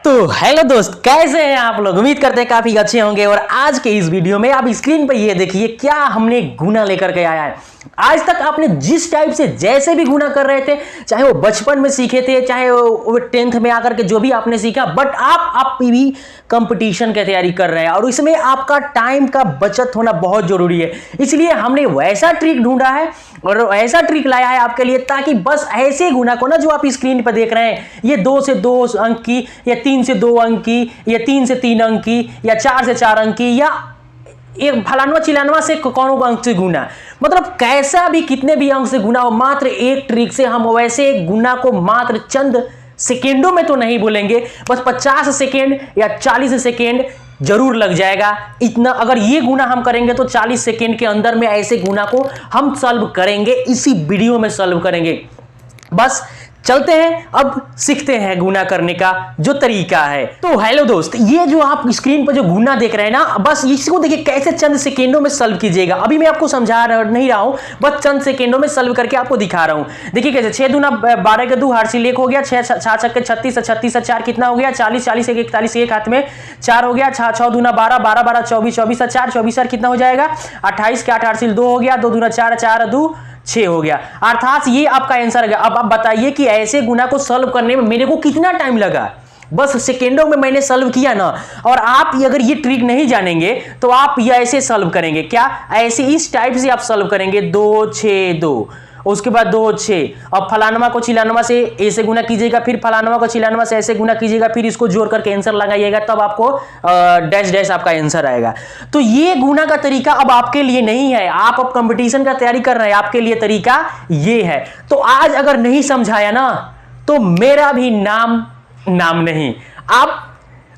तो हेलो दोस्त, कैसे हैं आप लोग। उम्मीद करते हैं काफी अच्छे होंगे। और आज के इस वीडियो में आप स्क्रीन पर ये देखिए क्या हमने गुना लेकर के आया है। आज तक आपने जिस टाइप से जैसे भी गुना कर रहे थे, चाहे वो बचपन में सीखे थे, चाहे वो 10th में आकर के जो भी आपने सीखा, बट आप भी कंपटीशन की तैयारी कर रहे हैं और इसमें आपका टाइम का बचत होना बहुत जरूरी है। इसलिए हमने वैसा ट्रिक ढूंढा है और ऐसा ट्रिक लाया है आपके लिए, ताकि बस ऐसे गुना को ना जो आप स्क्रीन पर देख रहे हैं, ये 2 से 2 अंक की, या 3 से 2 अंक की, या 3 से 3 अंक की, या 4 से 4 अंक की, या एक फलानवा चिलानवा से कौन अंक से गुना, मतलब कैसा भी कितने भी अंक से गुना हो, मात्र एक ट्रिक से हम वैसे गुना को मात्र चंद सेकेंडों में तो नहीं बोलेंगे, बस 50 सेकेंड या 40 सेकेंड जरूर लग जाएगा। इतना अगर ये गुना हम करेंगे तो 40 सेकेंड के अंदर में ऐसे गुना को हम सॉल्व करेंगे, इसी वीडियो में सॉल्व करेंगे। बस चलते हैं, अब सीखते हैं गुना करने का जो तरीका है। तो हेलो दोस्त, ये जो आप स्क्रीन पर जो गुना देख रहे हैं ना, बस इसको देखिए कैसे चंद सेकेंडों में सॉल्व कीजिएगा। अभी मैं आपको समझा नहीं रहा हूं, बस चंद सेकेंडों में सॉल्व करके आपको दिखा रहा हूं। देखिए कैसे 6 दूना 12 के 2 हार्सिल 1 हो गया, 6 छक्के 36, 36 4 कितना हो गया 40, 40 1 41, एक हाथ में 4 हो गया, 6 दूना 12, 12 12 24, 24 4 24 4 कितना हो जाएगा 28 के 8 हार्सिल 2 हो गया, 2 दूना 4, 4 2 6 हो गया। अर्थात ये आपका आंसर है। अब आप बताइए कि ऐसे गुना को सॉल्व करने में मेरे को कितना टाइम लगा। बस सेकेंडों में मैंने सॉल्व किया ना। और आप अगर ये ट्रिक नहीं जानेंगे तो आप ये ऐसे सॉल्व करेंगे, क्या ऐसे इस टाइप से आप सॉल्व करेंगे 2 6 2, उसके बाद 2 6, अब फलानवा को चिलानवा से ऐसे गुना कीजिएगा, फिर फलानवा को चिलानवा से ऐसे गुना कीजिएगा, फिर इसको जोड़ करके आंसर लगाइएगा, तब आपको डैश डैश आपका आंसर आएगा। तो ये गुना का तरीका अब आपके लिए नहीं है। आप अब कंपटीशन का तैयारी कर रहे हैं, आपके लिए तरीका ये है। तो आज अगर नहीं समझाया ना तो मेरा भी नाम नहीं। आप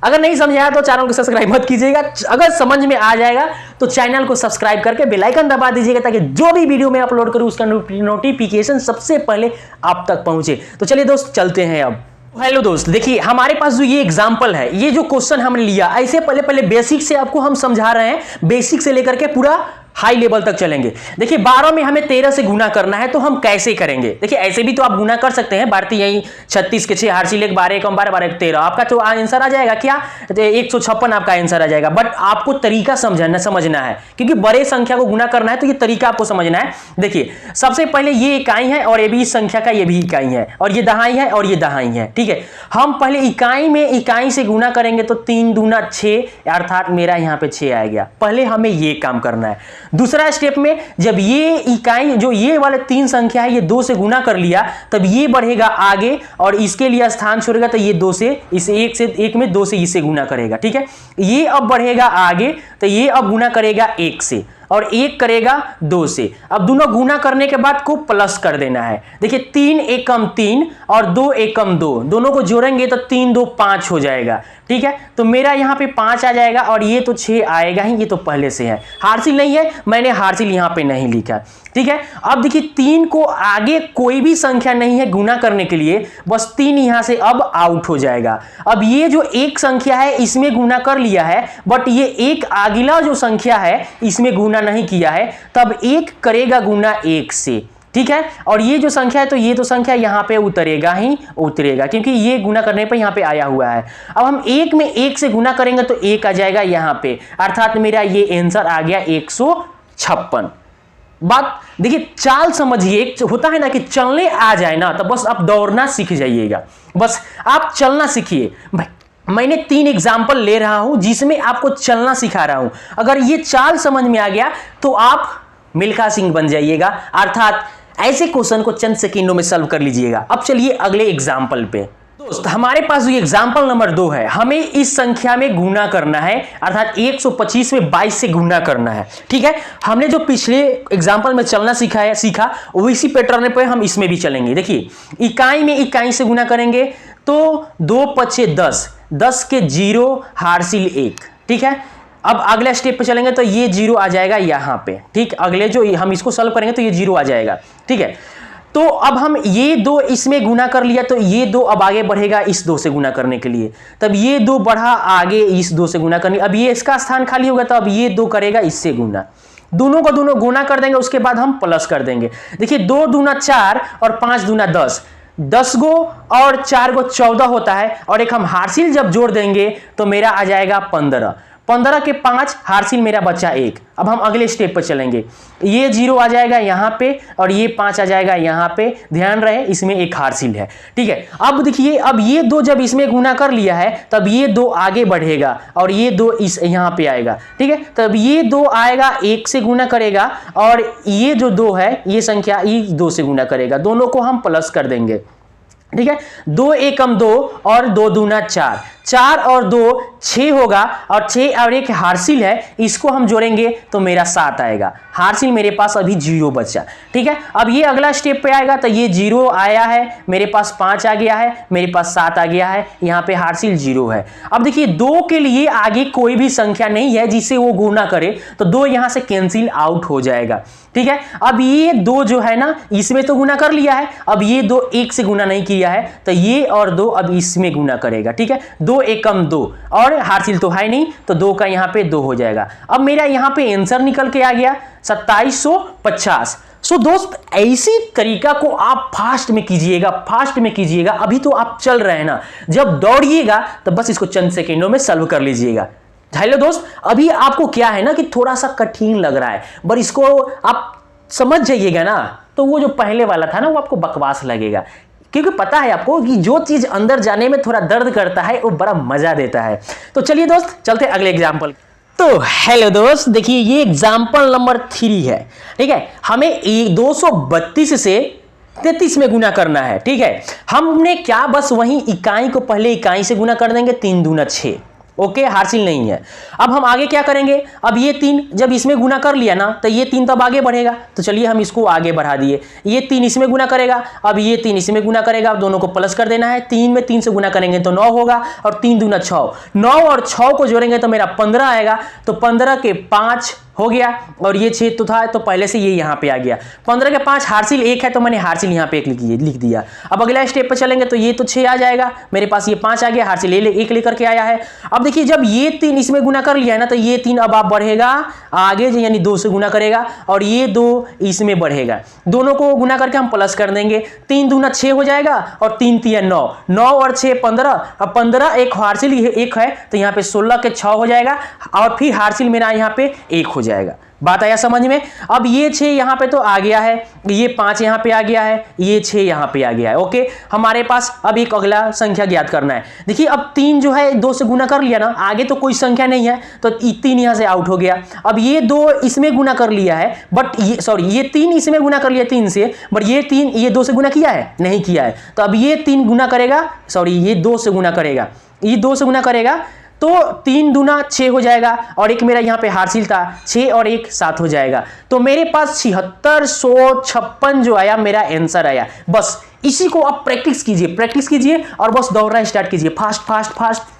अगर नहीं समझाया तो चैनल को सब्सक्राइब मत कीजिएगा। अगर समझ में आ जाएगा तो चैनल को सब्सक्राइब करके बेल आइकन दबा दीजिएगा, ताकि जो भी वीडियो मैं अपलोड करूं उसका नोटिफिकेशन सबसे पहले आप तक पहुंचे। तो चलिए दोस्त, चलते हैं अब। हेलो दोस्त, देखिए हमारे पास जो ये एग्जांपल है, ये जो क्वेश्चन हमने लिया, ऐसे पहले बेसिक से आपको हम समझा रहे हैं, बेसिक से लेकर के पूरा हाई लेवल तक चलेंगे। देखिए 12 में हमें 13 से गुना करना है, तो हम कैसे करेंगे। देखिए ऐसे भी तो आप गुना कर सकते हैं, भारतीय यही 36 के 6 हार्सिल 1 12 1 12 12 13, आपका तो आंसर आ जाएगा क्या 156 आपका आंसर आ जाएगा। बट आपको तरीका समझना है, क्योंकि बड़े संख्या को गुना करना है तो ये तरीका आपको समझना है। देखिए सबसे पहले ये इकाई है और ये भी इस संख्या का ये भी इकाई है, और ये दहाई है और ये दहाई है। ठीक है, हम पहले इकाई में इकाई से गुना करेंगे तो 3 दूना 6, अर्थात मेरा यहाँ पे 6 आ गया। पहले हमें ये काम करना है। दूसरा स्टेप में जब ये इकाई जो ये वाले 3 संख्या है, ये 2 से गुना कर लिया, तब ये बढ़ेगा आगे और इसके लिए स्थान छोड़ेगा, तो ये 2 से इस 1 में 2 से इसे गुना करेगा। ठीक है, ये अब बढ़ेगा आगे, तो ये अब गुना करेगा 1 से और 1 करेगा 2 से। अब दोनों गुना करने के बाद को प्लस कर देना है। देखिए 3 1 कम 3 और 2 1 कम 2, दोनों को जोड़ेंगे तो 3 2 5 हो जाएगा। ठीक है, तो मेरा यहाँ पे 5 आ जाएगा और ये तो 6 आएगा ही, ये तो पहले से है। हार्सिल नहीं है, मैंने हार्सिल यहाँ पे नहीं लिखा। ठीक है, अब देखिए 3 को आगे कोई भी संख्या नहीं है गुना करने के लिए, बस 3 यहाँ से अब आउट हो जाएगा। अब ये जो एक संख्या है इसमें गुना कर लिया है, बट ये एक अगला जो संख्या है इसमें गुना नहीं किया है, तब 1 करेगा गुना 1 से। ठीक है, और ये जो संख्या है तो ये तो संख्या यहाँ पे उतरेगा ही उतरेगा, क्योंकि ये गुना करने पे यहाँ पे आया हुआ है। अब हम 1 में 1 से गुना करेंगे तो 1 आ जाएगा यहाँ पे, अर्थात मेरा ये आंसर आ गया 156। बात देखिए, चाल समझिए, होता है ना कि चलने आ जाए ना तो बस आप दौड़ना सीख जाइएगा, बस आप चलना सीखिए। मैंने 3 एग्जाम्पल ले रहा हूं जिसमें आपको चलना सिखा रहा हूं। अगर ये चाल समझ में आ गया तो आप मिल्खा सिंह बन जाइएगा, अर्थात ऐसे क्वेश्चन को चंद सेकंडों में सॉल्व कर लीजिएगा। अब चलिए अगले एग्जाम्पल पे। दोस्त हमारे पास ये एग्जाम्पल नंबर 2 है, हमें इस संख्या में गुना करना है, अर्थात 125 में 22 से गुना करना है। ठीक है, हमने जो पिछले एग्जाम्पल में चलना सीखा उसी पैटर्न पे हम इसमें भी चलेंगे। देखिए इकाई में इकाई से गुना करेंगे तो 2 5 10, 10 के 0 हार्सिल 1। ठीक है, अब अगले स्टेप पे चलेंगे तो ये 0 आ जाएगा यहाँ पे। ठीक, अगले जो हम इसको सॉल्व करेंगे तो ये 0 आ जाएगा। ठीक है, तो अब हम ये 2 इसमें गुना कर लिया, तो ये 2 अब आगे बढ़ेगा इस 2 से गुना करने के लिए, तब ये 2 बढ़ा आगे इस 2 से गुना करने, अब ये इसका स्थान खाली होगा तो अब ये 2 करेगा इससे गुना, दोनों को गुना कर देंगे, उसके बाद हम प्लस कर देंगे। देखिए 2 दूना 4 और 5 दूना 10, 10 गो और 4 गो 14 होता है, और एक हम हार्सिल जब जोड़ देंगे तो मेरा आ जाएगा 15। 15 के 5 हार्सिल मेरा बच्चा 1। अब हम अगले स्टेप पर चलेंगे, ये 0 आ जाएगा यहाँ पे और ये 5 आ जाएगा यहाँ पे। ध्यान रहे इसमें एक हार्सिल है, ठीक है। अब देखिए, अब ये 2 जब इसमें गुना कर लिया है तब ये 2 आगे बढ़ेगा और ये 2 इस यहाँ पे आएगा, ठीक है। तब ये 2 आएगा 1 से गुना करेगा और ये जो 2 है ये संख्या ये 2 से गुना करेगा, दोनों को हम प्लस कर देंगे, ठीक है। 2 एकम 2 और 2 दूना 4, 4 और 2 6 होगा, और 6 और एक हार्सिल है, इसको हम जोड़ेंगे तो मेरा 7 आएगा। हार्सिल मेरे पास अभी 0 बचा, ठीक है। अब ये अगला स्टेप पे आएगा तो ये 0 आया है, मेरे पास 5 आ गया है, मेरे पास 7 आ गया है, यहाँ पे हार्सिल 0 है। अब देखिए 2 के लिए आगे कोई भी संख्या नहीं है जिसे वो गुना करे, तो 2 यहां से कैंसिल आउट हो जाएगा, ठीक है। अब ये 2 जो है ना इसमें तो गुना कर लिया है, अब ये 2 1 से गुना नहीं किया है तो ये और 2 अब इसमें गुना करेगा, ठीक है। 2 एकम 2 और हार्सिल तो है नहीं तो 2 का यहाँ पे 2 हो जाएगा। अब मेरा यहाँ पे आंसर निकल के आ गया 2750। सो दोस्त ऐसी तरीका को आप फास्ट में कीजिएगा, फास्ट में कीजिएगा। अभी तो आप चल रहे हैं ना, जब दौड़िएगा तो बस इसको चंद सेकेंडों में सॉल्व कर लीजिएगा। हेलो दोस्त, अभी आपको क्या है ना कि थोड़ा सा कठिन लग रहा है, पर इसको आप समझ जाइएगा ना तो वो जो पहले वाला था ना वो आपको बकवास लगेगा, क्योंकि पता है आपको कि जो चीज अंदर जाने में थोड़ा दर्द करता है वो बड़ा मजा देता है। तो चलिए दोस्त चलते अगले एग्जाम्पल। तो हेलो दोस्त, देखिए ये एग्जाम्पल नंबर 3 है, ठीक है। हमें 232 से 33 में गुना करना है, ठीक है। हमने क्या बस वही इकाई को पहले इकाई से गुना कर देंगे, 3 दूना 6, ओके, हार्सिल नहीं है। अब हम आगे क्या करेंगे, अब ये 3 जब इसमें गुना कर लिया ना तो ये 3 तब आगे बढ़ेगा, तो चलिए हम इसको आगे बढ़ा दिए। ये 3 इसमें गुना करेगा, अब ये 3 इसमें गुना करेगा, अब दोनों को प्लस कर देना है। 3 में 3 से गुना करेंगे तो 9 होगा, और 3 दूना 6, 9 और 6 को जोड़ेंगे तो मेरा 15 आएगा। तो 15 के 5 हो गया, और ये 6 तो था तो पहले से ये यहाँ पे आ गया। 15 के 5 हार्सिल 1 है तो मैंने हार्सिल यहाँ पे 1 लिख दिया। अब अगला स्टेप पे चलेंगे तो ये तो 6 आ जाएगा, मेरे पास ये 5 आ गया, हार्सिल 1 लेकर के आया है। अब देखिए जब ये 3 इसमें गुना कर लिया है ना तो ये 3 अब आप बढ़ेगा आगे, यानी 2 से गुना करेगा, और ये 2 इसमें बढ़ेगा, दोनों को गुना करके हम प्लस कर देंगे। 3 दूना 6 हो जाएगा, और 3 3 9, 9 और 6 15, अब 15 एक हार्सिल 1 है तो यहाँ पे 16 के 6 हो जाएगा, और फिर हार्सिल मेरा यहाँ पे 1 हो जाएगा। बात आया समझ में। अब ये 6 यहाँ पे तो आ गया है, ये 5 यहाँ पे आ गया है, ये 6 यहाँ पे आ गया है, ओके। हमारे पास अब एक अगला संख्या ज्ञात करना है। देखिए अब 3 जो है 2 से गुना कर लिया ना, आगे तो कोई संख्या नहीं है तो 3 यहाँ से आउट हो गया। अब ये 2 इसमें गुना कर लिया है, बट ये सॉरी ये 3 इसमें गुना कर लिया 3 से, बट ये 3 ये 2 से गुना किया है, नहीं किया है, तो अब ये 3 गुना करेगा, सॉरी ये 2 से गुना करेगा, ये 2 से गुना करेगा तो 3 दूना 6 हो जाएगा, और एक मेरा यहाँ पे हार्सिल था 6 और 1 7 हो जाएगा। तो मेरे पास 7656 जो आया मेरा आंसर आया। बस इसी को आप प्रैक्टिस कीजिए और बस दौड़ना स्टार्ट कीजिए, फास्ट फास्ट फास्ट,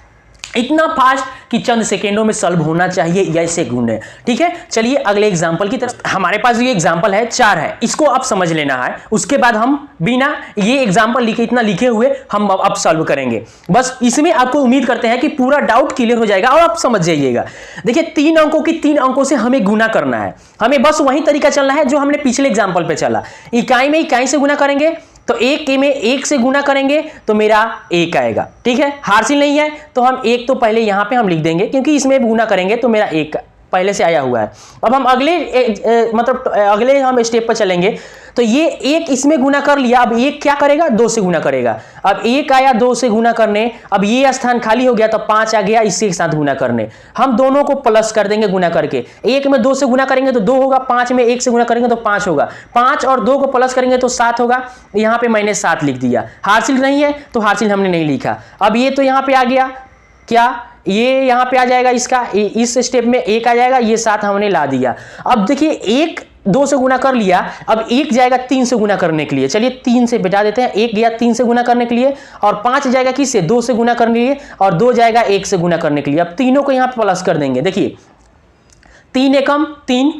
इतना फास्ट कि चंद सेकेंडों में सॉल्व होना चाहिए ऐसे गुणे, ठीक है। चलिए अगले एग्जांपल की तरफ। हमारे पास ये एग्जांपल है 4 है, इसको आप समझ लेना है, उसके बाद हम बिना ये एग्जांपल लिखे इतना लिखे हुए हम अब सॉल्व करेंगे। बस इसमें आपको उम्मीद करते हैं कि पूरा डाउट क्लियर हो जाएगा और आप समझ जाइएगा। देखिए 3 अंकों की 3 अंकों से हमें गुना करना है, हमें बस वही तरीका चलना है जो हमने पिछले एग्जाम्पल पे चला। इकाई में इकाई से गुना करेंगे तो 1 में 1 से गुना करेंगे तो मेरा 1 आएगा, ठीक है। हार्सिल नहीं है तो हम 1 तो पहले यहां पे हम लिख देंगे, क्योंकि इसमें गुना करेंगे तो मेरा 1 पहले से आया हुआ है। अब हम अगले हम स्टेप पर चलेंगे तो ये 1 इसमें गुना कर लिया, अब 1 क्या करेगा 2 से गुना करेगा, अब 1 आया 2 से गुना करने, अब ये स्थान खाली हो गया तो 5 आ गया इससे एक साथ गुना करने, हम दोनों को प्लस कर देंगे गुना करके। 1 में 2 से गुना करेंगे तो 2 होगा, 5 में 1 से गुना करेंगे तो 5 होगा, 5 और 2 को प्लस करेंगे तो 7 होगा। यहाँ पे मैंने 7 लिख दिया, हार्सिल नहीं है तो हार्सिल हमने नहीं लिखा। अब ये तो यहाँ पे आ गया, क्या ये यहाँ पे आ जाएगा, इसका इस स्टेप में 1 आ जाएगा, ये 7 हमने ला दिया। अब देखिए 1 2 से गुना कर लिया, अब 1 जाएगा 3 से गुना करने के लिए, चलिए 3 से बिटा देते हैं, 1 गया 3 से गुना करने के लिए, और 5 जाएगा किससे 2 से गुना करने के लिए, और 2 जाएगा 1 से गुना करने के लिए। अब तीनों को यहाँ पे प्लस कर देंगे। देखिए 3 एकम 3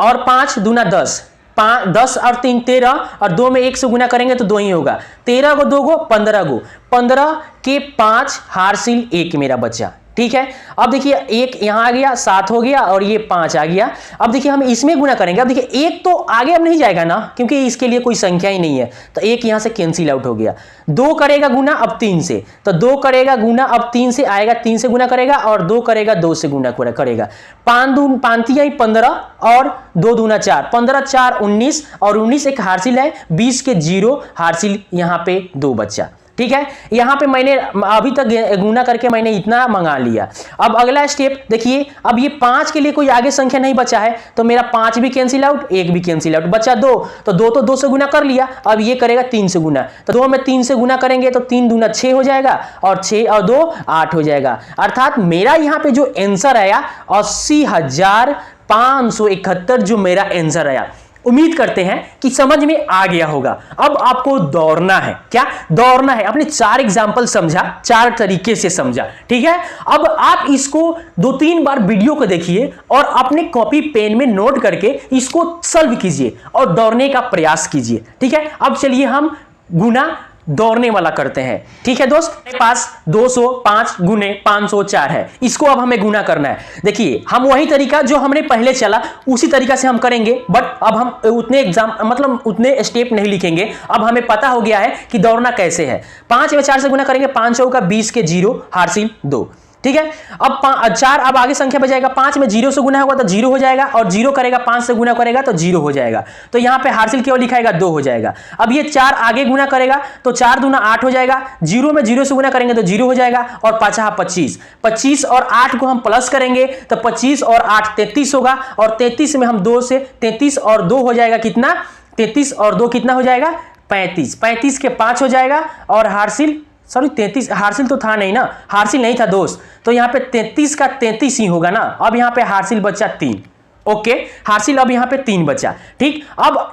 और 5 दूना 10, 10 और 3 13, और 2 में 1 से गुना करेंगे तो 2 ही होगा, 13 को 2 को 15 को, 15 के 5 हार्सिल 1 मेरा बच्चा, ठीक है। अब देखिए एक यहां आ गया, 7 हो गया और ये 5 आ गया। अब देखिए हम इसमें गुना करेंगे। अब देखिए एक तो आगे अब नहीं जाएगा ना, क्योंकि इसके लिए कोई संख्या ही नहीं है, तो एक यहां से कैंसिल आउट हो गया। 2 करेगा गुना अब 3 से, तो 2 करेगा गुना अब 3 से आएगा, 3 से गुना करेगा और 2 करेगा 2 से गुना करेगा। 5 आई 15 और 2 दूना 4, 15 4 19 और 19 एक हार्सिल है, 20 के 0 हार्सिल, यहां पे 2 बच्चा। ठीक है, यहां पे मैंने अभी तक गुना करके मैंने इतना मंगा लिया। अब अगला स्टेप देखिए, अब ये 5 के लिए कोई आगे संख्या नहीं बचा है, तो मेरा 5 भी कैंसिल आउट, 1 भी कैंसिल आउट, बचा 2, तो 2 तो 2 से गुना कर लिया। अब ये करेगा 3 से गुना, तो 2 में 3 से गुना करेंगे तो 3 दूना 6 हो जाएगा और 6 और 2 8 हो जाएगा। अर्थात मेरा यहां पे जो आंसर आया 80,571 जो मेरा आंसर आया। उम्मीद करते हैं कि समझ में आ गया होगा। अब आपको दौड़ना है, क्या दौड़ना है, अपने 4 एग्जाम्पल समझा, 4 तरीके से समझा। ठीक है, अब आप इसको 2-3 बार वीडियो को देखिए और अपने कॉपी पेन में नोट करके इसको सॉल्व कीजिए और दौड़ने का प्रयास कीजिए। ठीक है, अब चलिए हम गुना दौड़ने वाला करते हैं। ठीक है दोस्त, मेरे पास 205 गुने 504 है, इसको अब हमें गुना करना है। देखिए हम वही तरीका जो हमने पहले चला उसी तरीका से हम करेंगे, बट अब हम उतने स्टेप नहीं लिखेंगे। अब हमें पता हो गया है कि दौड़ना कैसे है। 5 में 4 से गुना करेंगे, 5 चौका 20 के 0 हार्सिल 2। ठीक है, अब 4 अब आगे संख्या बचाएगा, 5 में 0 से गुना होगा तो 0 हो जाएगा और 0 करेगा 5 से गुना करेगा तो 0 हो जाएगा, तो यहां पे हार्सिल केवल लिखाएगा 2 हो जाएगा। अब ये 4 आगे गुना करेगा तो 4 दूना 8 हो जाएगा, 0 में 0 से गुना करेंगे तो 0 हो जाएगा और 5 25, 25 और 8 को हम प्लस करेंगे तो 25 और 8 33 होगा और 33 में हम 2 से 33 और 2 हो जाएगा कितना, 33 और 2 कितना हो जाएगा 35, 35 के 5 हो जाएगा और हार्सिल 33 हार्सिल तो था नहीं ना, हार्सिल नहीं था दोस्त, तो यहां पे 33 का 33 ही होगा ना। अब यहां पे हार्सिल बचा 3, ओके, हार्सिल अब यहां पे 3 बचा। ठीक, अब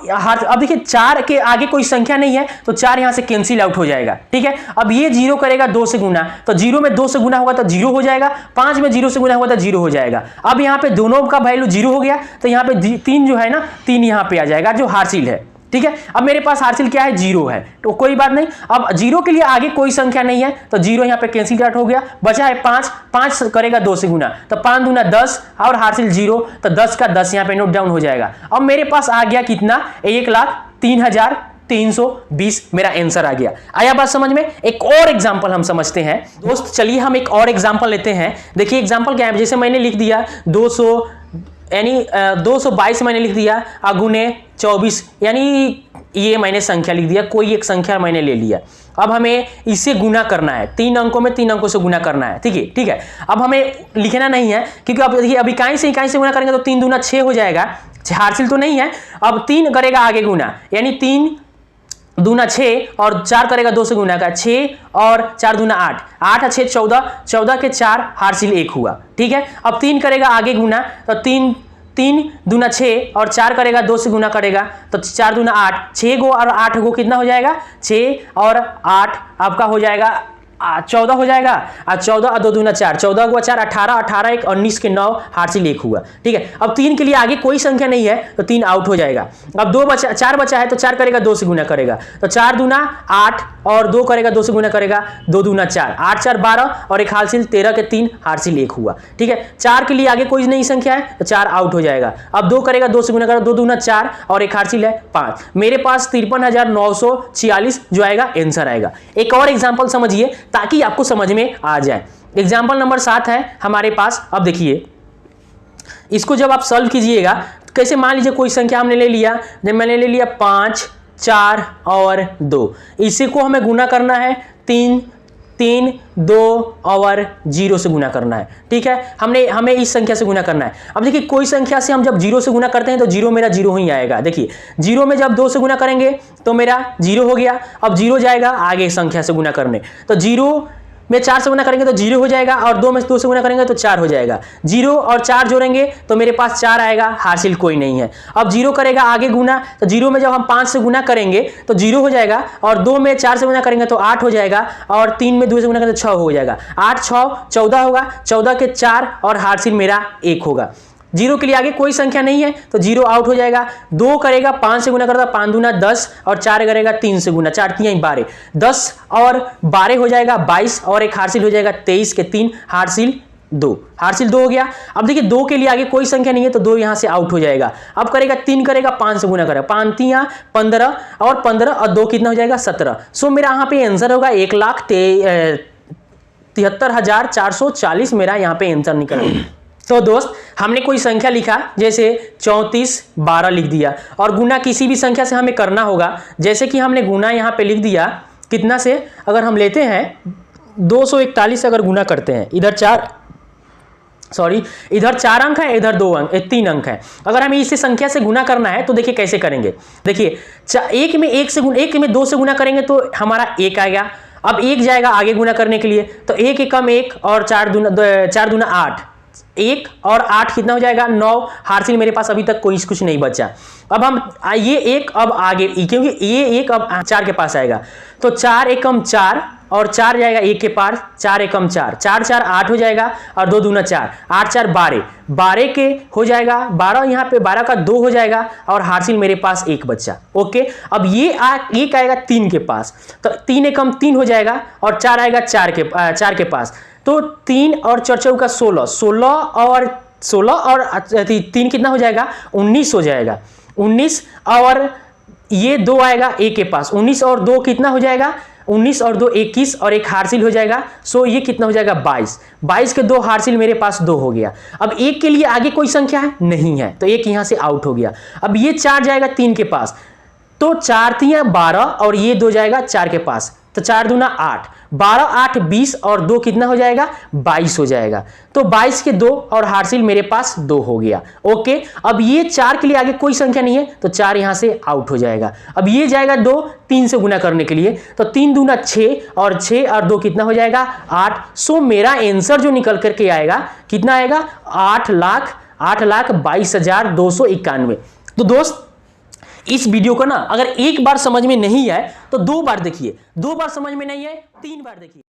देखिए 4 के आगे कोई संख्या नहीं है तो 4 यहां से कैंसिल आउट हो जाएगा। ठीक है, अब ये 0 करेगा 2 से गुना, तो 0 में 2 से गुना होगा तो 0 हो जाएगा, 5 में 0 से गुना होगा तो 0 हो जाएगा। अब यहां पे दोनों का वैल्यू 0 हो गया, तो यहां पे 3 जो है ना, 3 यहां पे आ जाएगा जो हार्सिल है। ठीक है, अब मेरे पास हार्सिल क्या है, 0 है, तो कोई बात नहीं। अब 0 के लिए आगे कोई संख्या नहीं है तो 0 यहां पे कैंसिल आउट हो गया, बचा है 5, 5 करेगा 2 से गुना, तो 5 दूना 10 और हार्सिल 0, तो 10 का 10 यहां पे नोट डाउन हो जाएगा। अब मेरे पास आ गया कितना, 1,03,320 मेरा आंसर आ गया। आया बात समझ में। एक और एग्जांपल हम समझते हैं दोस्त, चलिए हम एक और एग्जांपल लेते हैं। देखिए एग्जांपल क्या है, जैसे मैंने लिख दिया 200 यानी 222 मैंने लिख दिया गुने 24, यानी ये मैंने संख्या लिख दिया, कोई एक संख्या मैंने ले लिया। अब हमें इसे गुना करना है, 3 अंकों में 3 अंकों से गुना करना है। ठीक है, ठीक है, अब हमें लिखना नहीं है क्योंकि अब देखिए अभी इकाई से गुना करेंगे तो 3 दूना 6 हो जाएगा, हार्सिल तो नहीं है। अब 3 करेगा आगे गुना, यानी 3 दूना 6 और 4 करेगा 2 से गुना का, 6 और 4 दूना 8, 8 और 6 14, 14 के 4 हार्सिल 1 हुआ। ठीक है, अब 3 करेगा आगे गुना, तो 3 दूना 6 और 4 करेगा 2 से गुना करेगा तो 4 दूना 8, 6 गो और 8 गो कितना हो जाएगा, 6 और 8 आपका हो जाएगा 14 हो जाएगा, 14 और 2 दूना 4, 14 को 4 18, 18 1 19 के 9 हार्सिल 1 हुआ। ठीक है, अब 3 के लिए आगे कोई संख्या नहीं है तो 3 आउट हो जाएगा। अब 4 बचा है तो 4 करेगा 2 से गुना करेगा, तो 4 दूना 8 और 2 करेगा 2 से गुना करेगा, 2 दूना 4, 8 4 12 और एक हार्सिल 13 के 3 हार्सिल 1 हुआ। ठीक है, 4 के लिए आगे कोई नई संख्या है तो 4 आउट हो जाएगा। अब 2 करेगा 2 से गुना करेगा, 2 दूना 4 और एक हार्सिल है 5। मेरे पास 53,946 जो आएगा आंसर आएगा। एक और एग्जाम्पल समझिए ताकि आपको समझ में आ जाए। एग्जाम्पल नंबर 7 है हमारे पास। अब देखिए इसको जब आप सॉल्व कीजिएगा कैसे, मान लीजिए कोई संख्या हमने ले लिया, जब मैंने ले लिया 5 4 और 2, इसी को हमें गुना करना है 3 2 और 0 से गुना करना है। ठीक है, हमें इस संख्या से गुना करना है। अब देखिए कोई संख्या से हम जब 0 से गुना करते हैं तो 0 मेरा 0 ही आएगा। देखिए 0 में जब 2 से गुना करेंगे तो मेरा 0 हो गया। अब 0 जाएगा आगे संख्या से गुना करने, तो 0 में 4 से गुना करेंगे तो 0 हो जाएगा और 2 में 2 से गुना करेंगे तो 4 हो जाएगा। 0 और 4 जोड़ेंगे तो मेरे पास 4 आएगा, हार्सिल कोई नहीं है। अब 0 करेगा आगे गुना, तो 0 में जब हम 5 से गुना करेंगे तो 0 हो जाएगा और 2 में 4 से गुना करेंगे तो 8 हो जाएगा और 3 में 2 से गुना करेंगे तो 6 हो जाएगा। 8 6 14 होगा, 14 के 4 और हार्सिल मेरा 1 होगा। 0 के लिए आगे कोई संख्या नहीं है तो 0 आउट हो जाएगा। 2 करेगा 5 से गुना करता, 5 दूना 10 और 4 करेगा 3 से गुना, 4 3 12, 10 और 12 हो जाएगा 22 और एक हार्सिल हो जाएगा 23 के 3 हार्सिल 2, हासिल 2 हो गया। अब देखिए 2 के लिए आगे कोई संख्या नहीं है तो 2 यहां से आउट हो जाएगा। अब करेगा 3 करेगा 5 से गुना करेगा, 5 3 15 और 15 और 2 कितना हो जाएगा 17। सो मेरा यहाँ पे आंसर होगा 1,73,440 मेरा यहाँ पे आंसर निकल। तो दोस्त हमने कोई संख्या लिखा जैसे 34 12 लिख दिया और गुना किसी भी संख्या से हमें करना होगा। जैसे कि हमने गुना यहाँ पे लिख दिया कितना से, अगर हम लेते हैं 241 अगर गुना करते हैं, इधर 4 अंक है, इधर 3 अंक है। अगर हमें इसे संख्या से गुना करना है तो देखिए कैसे करेंगे। देखिए एक में 2 से गुना करेंगे तो हमारा 1 आएगा। अब 1 जाएगा आगे गुना करने के लिए तो 1 एकम 1 और 4 दूना 8, 1 और 8 कितना हो जाएगा 9। हासिल मेरे पास अभी तक कुछ नहीं बचा। अब हम ये 1 अब आगे, क्योंकि ये 1 अब 4 के पास आएगा तो 4 एकम 4 और 4 जाएगा 1 के पास, 4 एकम 4, 4 4 8 हो जाएगा और 2 दूना 4, 8 4 12, 12 के हो जाएगा 12, यहाँ पे 12 का 2 हो जाएगा और हासिल मेरे पास 1 बच्चा। ओके, अब ये 1 आएगा 3 के पास तो 3 एकम 3 हो जाएगा और 4 आएगा 4 के पास तो 3 और 4 चौका 16 और 3 कितना हो जाएगा 19 हो जाएगा। 19 और ये 2 आएगा 1 के पास, 19 और 2 कितना हो जाएगा 19 और 2 21 और 1 हासिल हो जाएगा। सो ये कितना हो जाएगा 22, 22 के 2 हासिल मेरे पास 2 हो गया। अब 1 के लिए आगे कोई संख्या है नहीं है तो 1 यहां से आउट हो गया। अब ये 4 जाएगा 3 के पास तो 4 3 12 और ये 2 जाएगा 4 के पास तो 4 दूना 8, 12 8 20 और 2 कितना हो जाएगा 22 हो जाएगा। तो 22 के 2 और हासिल मेरे पास 2 हो गया। ओके, अब ये 4 के लिए आगे कोई संख्या नहीं है तो 4 यहां से आउट हो जाएगा। अब ये जाएगा 2 3 से गुना करने के लिए तो 3 दूना 6 और 6 और 2 कितना हो जाएगा 8। सो मेरा आंसर जो निकल करके आएगा कितना आएगा 8,22,291। तो दोस्त इस वीडियो को ना अगर एक बार समझ में नहीं आए तो 2 बार देखिए, 2 बार समझ में नहीं आए 3 बार देखिए।